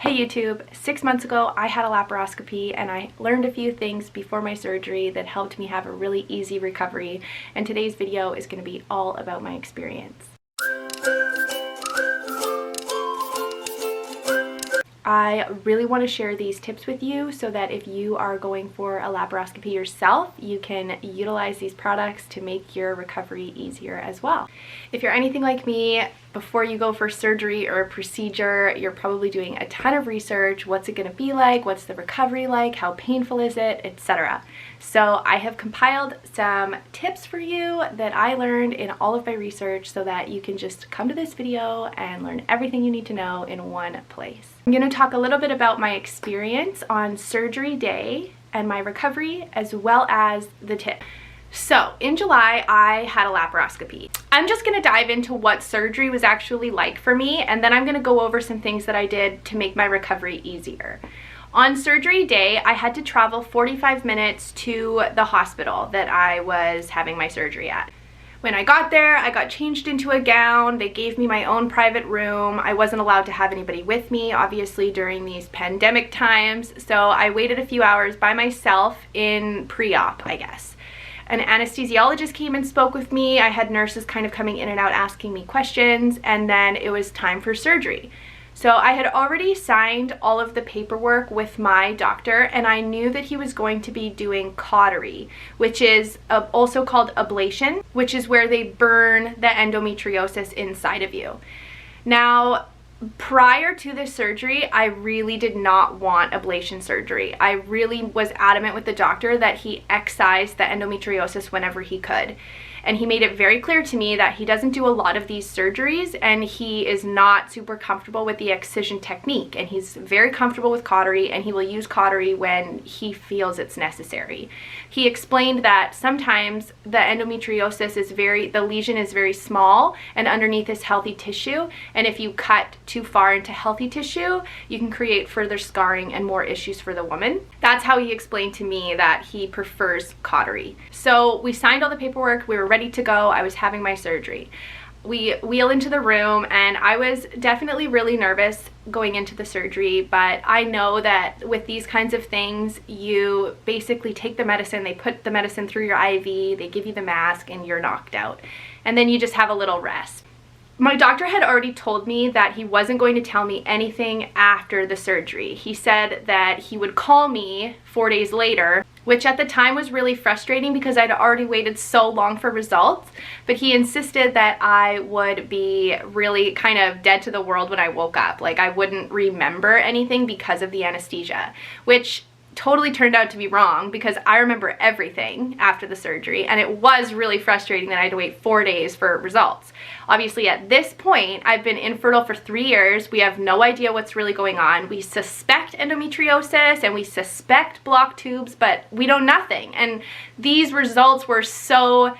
Hey YouTube, 6 months ago I had a laparoscopy and I learned a few things before my surgery that helped me have a really easy recovery, and today's video is going to be all about my experience. I really want to share these tips with you so that if you are going for a laparoscopy yourself, you can utilize these products to make your recovery easier as well. If you're anything like me, before you go for surgery or a procedure, you're probably doing a ton of research. What's it going to be like? What's the recovery like? How painful is it? Etc. So I have compiled some tips for you that I learned in all of my research so that you can just come to this video and learn everything you need to know in one place. I'm going to talk a little bit about my experience on surgery day and my recovery, as well as the tip. So in July, I had a laparoscopy. I'm just going to dive into what surgery was actually like for me, and then I'm going to go over some things that I did to make my recovery easier. On surgery day, I had to travel 45 minutes to the hospital that I was having my surgery at. When I got there, I got changed into a gown. They gave me my own private room. I wasn't allowed to have anybody with me, obviously, during these pandemic times. So I waited a few hours by myself in pre-op, I guess. An anesthesiologist came and spoke with me. I had nurses kind of coming in and out asking me questions, and then it was time for surgery. So I had already signed all of the paperwork with my doctor, and I knew that he was going to be doing cautery, which is also called ablation, which is where they burn the endometriosis inside of you. Now, prior to this surgery, I really did not want ablation surgery. I really was adamant with the doctor that he excise the endometriosis whenever he could. And he made it very clear to me that he doesn't do a lot of these surgeries, and he is not super comfortable with the excision technique, and he's very comfortable with cautery, and he will use cautery when he feels it's necessary. He explained that sometimes the endometriosis is the lesion is very small, and underneath is healthy tissue, and if you cut too far into healthy tissue, you can create further scarring and more issues for the woman. That's how he explained to me that he prefers cautery. So we signed all the paperwork, we were ready to go. I was having my surgery. We wheel into the room, and I was definitely really nervous going into the surgery, but I know that with these kinds of things, you basically take the medicine, they put the medicine through your IV, they give you the mask, and you're knocked out. And then you just have a little rest. My doctor had already told me that he wasn't going to tell me anything after the surgery. He said that he would call me 4 days later, which at the time was really frustrating because I'd already waited so long for results, but he insisted that I would be really kind of dead to the world when I woke up. Like, I wouldn't remember anything because of the anesthesia, which totally turned out to be wrong because I remember everything after the surgery, and it was really frustrating that I had to wait 4 days for results. Obviously, at this point, I've been infertile for 3 years. We have no idea what's really going on. We suspect endometriosis and we suspect blocked tubes, but we know nothing. And these results were so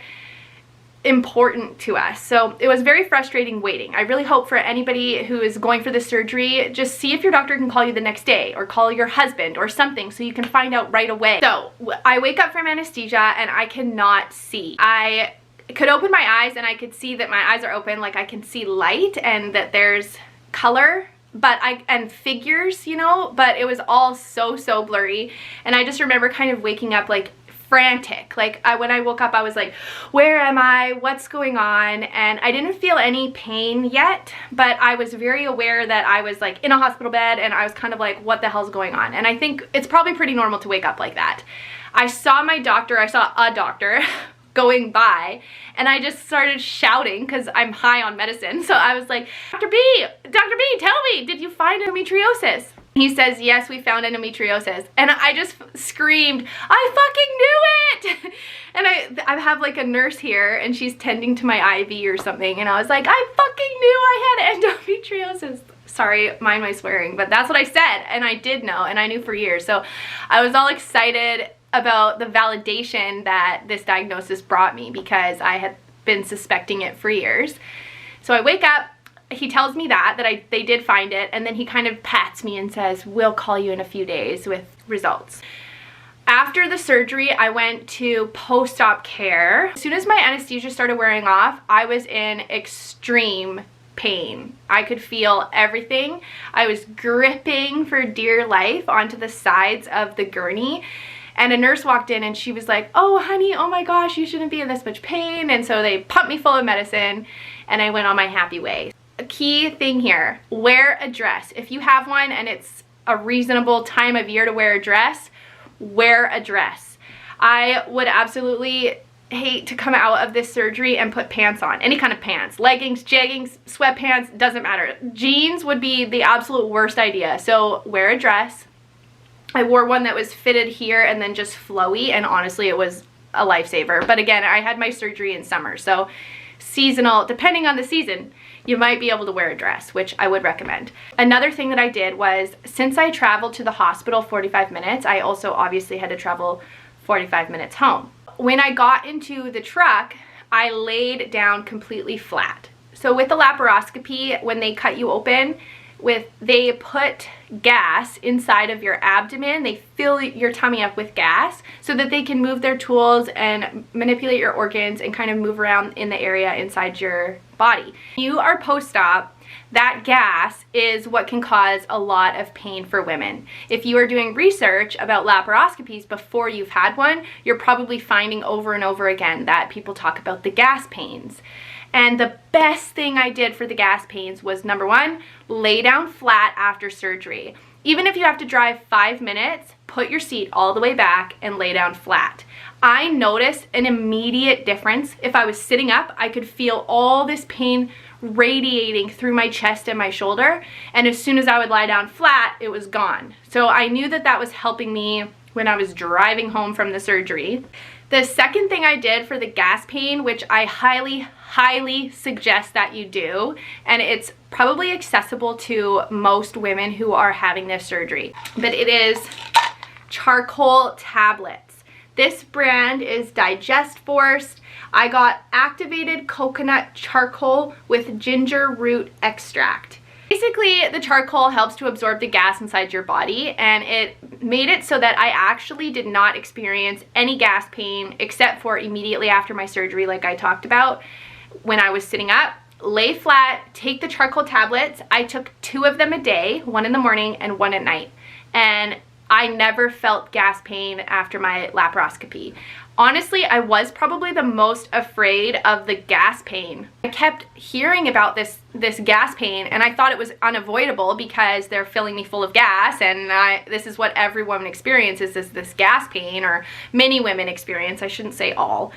important to us. So it was very frustrating waiting. I really hope for anybody who is going for this surgery, just see if your doctor can call you the next day or call your husband or something so you can find out right away. So I wake up from anesthesia and I cannot see. I could open my eyes and I could see that my eyes are open, like I can see light and that there's color, and figures, you know, but it was all so blurry. And I just remember kind of waking up like frantic. Like when I woke up, I was like, where am I? What's going on? And I didn't feel any pain yet, but I was very aware that I was like in a hospital bed, and I was kind of like, what the hell's going on? And I think it's probably pretty normal to wake up like that. I saw a doctor going by, and I just started shouting because I'm high on medicine. So I was like, Dr. B, tell me, did you find endometriosis? He says, yes, we found endometriosis. And I just screamed, I fucking knew it! And I have like a nurse here, and she's tending to my IV or something, and I was like, I fucking knew I had endometriosis. Sorry, mind my swearing, but that's what I said, and I did know, and I knew for years. So I was all excited about the validation that this diagnosis brought me because I had been suspecting it for years. So I wake up, he tells me that they did find it, and then he kind of pats me and says, we'll call you in a few days with results. After the surgery, I went to post-op care. As soon as my anesthesia started wearing off, I was in extreme pain. I could feel everything. I was gripping for dear life onto the sides of the gurney, and a nurse walked in and she was like, "Oh honey, oh my gosh, you shouldn't be in this much pain." And so they pumped me full of medicine and I went on my happy way. A key thing here, wear a dress. If you have one and it's a reasonable time of year to wear a dress, wear a dress. I would absolutely hate to come out of this surgery and put pants on, any kind of pants, leggings, jeggings, sweatpants, doesn't matter. Jeans would be the absolute worst idea. So wear a dress. I wore one that was fitted here and then just flowy, and honestly it was a lifesaver. But again, I had my surgery in summer, so seasonal, depending on the season, you might be able to wear a dress, which I would recommend. Another thing that I did was, since I traveled to the hospital 45 minutes, I also obviously had to travel 45 minutes home. When I got into the truck, I laid down completely flat. So with the laparoscopy, when they cut you open, they put gas inside of your abdomen. They fill your tummy up with gas so that they can move their tools and manipulate your organs and kind of move around in the area inside your body. You are post-op. That gas is what can cause a lot of pain for women. If you are doing research about laparoscopies before you've had one, you're probably finding over and over again that people talk about the gas pains. And the best thing I did for the gas pains was, number one, lay down flat after surgery. Even if you have to drive 5 minutes, put your seat all the way back and lay down flat. I noticed an immediate difference. If I was sitting up, I could feel all this pain radiating through my chest and my shoulder, and as soon as I would lie down flat, it was gone. So I knew that that was helping me when I was driving home from the surgery. The second thing I did for the gas pain, which I highly suggest that you do, and it's probably accessible to most women who are having this surgery, but it is charcoal tablets. This brand is Digest Force. I got activated coconut charcoal with ginger root extract. Basically, the charcoal helps to absorb the gas inside your body, and it made it so that I actually did not experience any gas pain except for immediately after my surgery, like I talked about. When I was sitting up, lay flat, take the charcoal tablets. I took 2 of them a day, 1 in the morning and 1 at night, and I never felt gas pain after my laparoscopy. Honestly, I was probably the most afraid of the gas pain. I kept hearing about this gas pain, and I thought it was unavoidable because they're filling me full of gas, and this is what every woman experiences, is this gas pain, or many women experience, I shouldn't say all.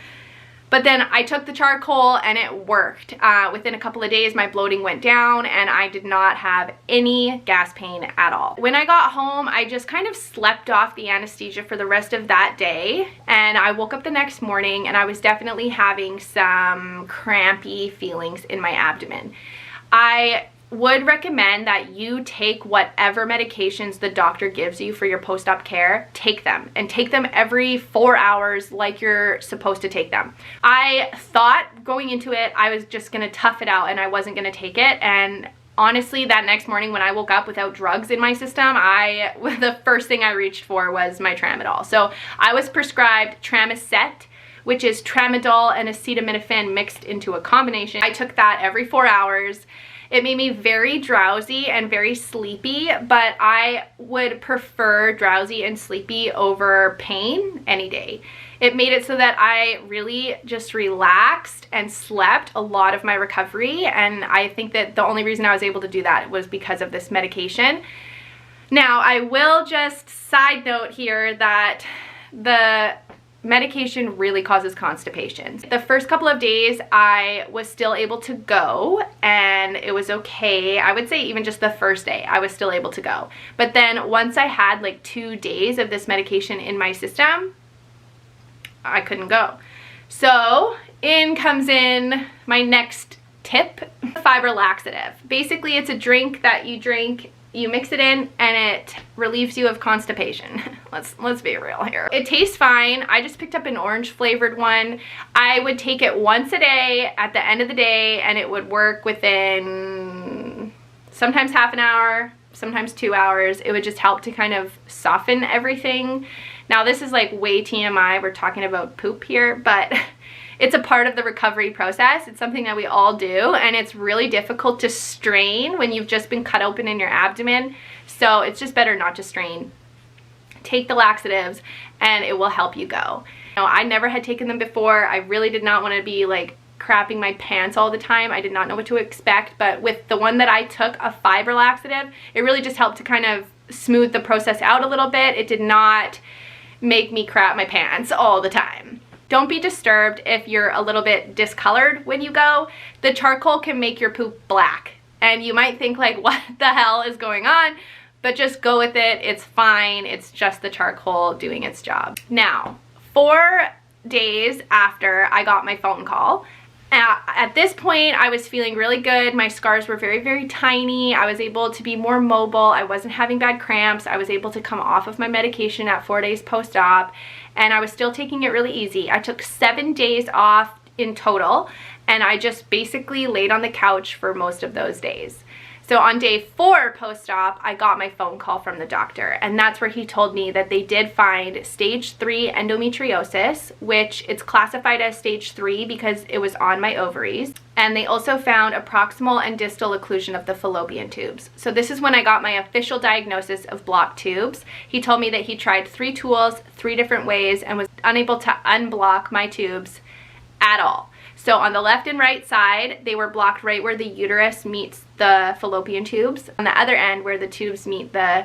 But then I took the charcoal and it worked. Within a couple of days, my bloating went down and I did not have any gas pain at all. When I got home, I just kind of slept off the anesthesia for the rest of that day. And I woke up the next morning and I was definitely having some crampy feelings in my abdomen. I would recommend that you take whatever medications the doctor gives you for your post-op care. Take them, and take them every 4 hours like you're supposed to take them. I thought going into it I was just gonna tough it out and I wasn't gonna take it, and honestly that next morning when I woke up without drugs in my system, the first thing I reached for was my tramadol. So I was prescribed Tramacet, which is tramadol and acetaminophen mixed into a combination. I took that every 4 hours. It made me very drowsy and very sleepy, but I would prefer drowsy and sleepy over pain any day. It made it so that I really just relaxed and slept a lot of my recovery, and I think that the only reason I was able to do that was because of this medication. Now, I will just side note here that the medication really causes constipation. The first couple of days I was still able to go and it was okay. I would say even just the first day I was still able to go. But then once I had like 2 days of this medication in my system, I couldn't go. So in comes in my next tip, fiber laxative. Basically it's a drink that you drink, you mix it in, and it relieves you of constipation. Let's be real here. It tastes fine. I just picked up an orange flavored one. I would take it once a day at the end of the day, and it would work within sometimes half an hour, sometimes 2 hours. It would just help to kind of soften everything. Now this is like way TMI, we're talking about poop here, but It's a part of the recovery process. It's something that we all do, and it's really difficult to strain when you've just been cut open in your abdomen. So it's just better not to strain. Take the laxatives and it will help you go. I never had taken them before. I really did not want to be like crapping my pants all the time. I did not know what to expect, but with the one that I took, a fiber laxative, it really just helped to kind of smooth the process out a little bit. It did not make me crap my pants all the time. Don't be disturbed if you're a little bit discolored when you go. The charcoal can make your poop black, and you might think like, what the hell is going on? But just go with it. It's fine. It's just the charcoal doing its job. Now, 4 days after I got my phone call, at this point I was feeling really good. My scars were very, very tiny. I was able to be more mobile. I wasn't having bad cramps. I was able to come off of my medication at 4 days post-op, and I was still taking it really easy. I took 7 days off in total, and I just basically laid on the couch for most of those days. So on day 4 post-op, I got my phone call from the doctor, and that's where he told me that they did find stage 3 endometriosis, which it's classified as stage 3 because it was on my ovaries. And they also found a proximal and distal occlusion of the fallopian tubes. So this is when I got my official diagnosis of blocked tubes. He told me that he tried 3 tools, 3 different ways, and was unable to unblock my tubes at all. So on the left and right side, they were blocked right where the uterus meets the fallopian tubes. On the other end, where the tubes meet the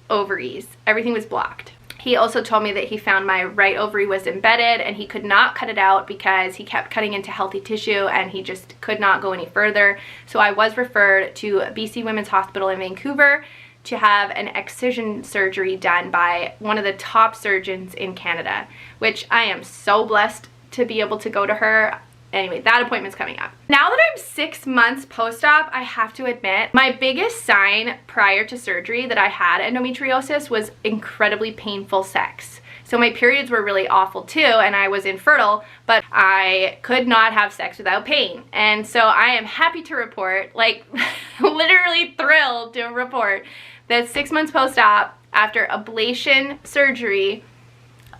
ovaries, everything was blocked. He also told me that he found my right ovary was embedded, and he could not cut it out because he kept cutting into healthy tissue and he just could not go any further. So I was referred to BC Women's Hospital in Vancouver to have an excision surgery done by one of the top surgeons in Canada, which I am so blessed to be able to go to her. Anyway, that appointment's coming up. Now that I'm 6 months post-op, I have to admit, my biggest sign prior to surgery that I had endometriosis was incredibly painful sex. So my periods were really awful too, and I was infertile, but I could not have sex without pain. And so I am happy to report, like literally thrilled to report, that 6 months post-op, after ablation surgery,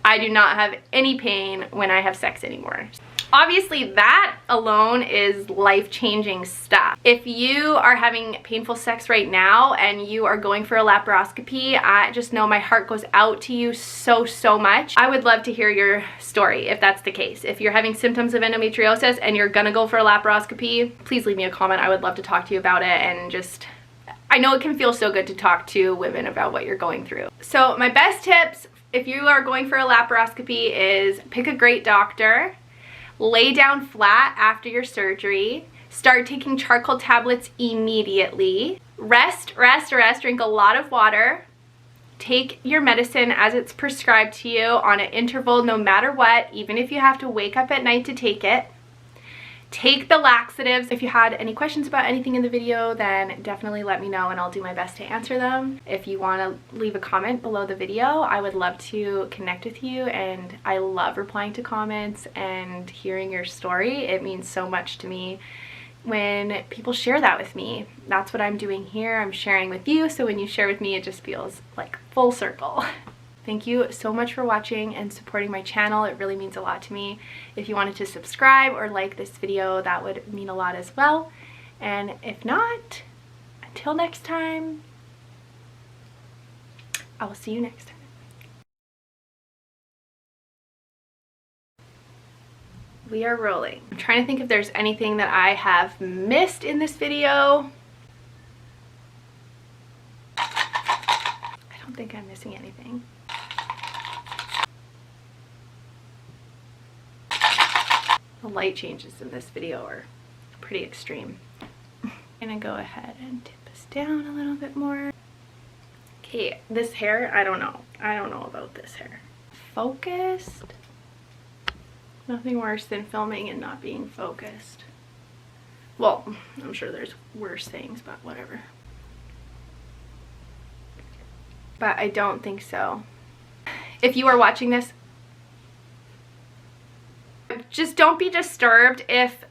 I do not have any pain when I have sex anymore. Obviously, that alone is life-changing stuff. If you are having painful sex right now and you are going for a laparoscopy, I just know my heart goes out to you so, so much. I would love to hear your story if that's the case. If you're having symptoms of endometriosis and you're gonna go for a laparoscopy, please leave me a comment. I would love to talk to you about it, and just, I know it can feel so good to talk to women about what you're going through. So my best tips if you are going for a laparoscopy is pick a great doctor. Lay down flat after your surgery. Start taking charcoal tablets immediately. Rest, rest, rest. Drink a lot of water. Take your medicine as it's prescribed to you on an interval no matter what, even if you have to wake up at night to take it. Take the laxatives. If you had any questions about anything in the video, then definitely let me know and I'll do my best to answer them. If you want to leave a comment below the video, I would love to connect with you, and I love replying to comments and hearing your story. It means so much to me when people share that with me. That's what I'm doing here. I'm sharing with you, so when you share with me, it just feels like full circle. Thank you so much for watching and supporting my channel. It really means a lot to me. If you wanted to subscribe or like this video, that would mean a lot as well. And if not, until next time, I will see you next time. We are rolling. I'm trying to think if there's anything that I have missed in this video. I don't think I'm missing anything. The light changes in this video are pretty extreme. I'm gonna go ahead and tip this down a little bit more. Okay, this hair, I don't know. I don't know about this hair. Focused. Nothing worse than filming and not being focused. Well, I'm sure there's worse things, but whatever. But I don't think so. If you are watching this, just don't be disturbed if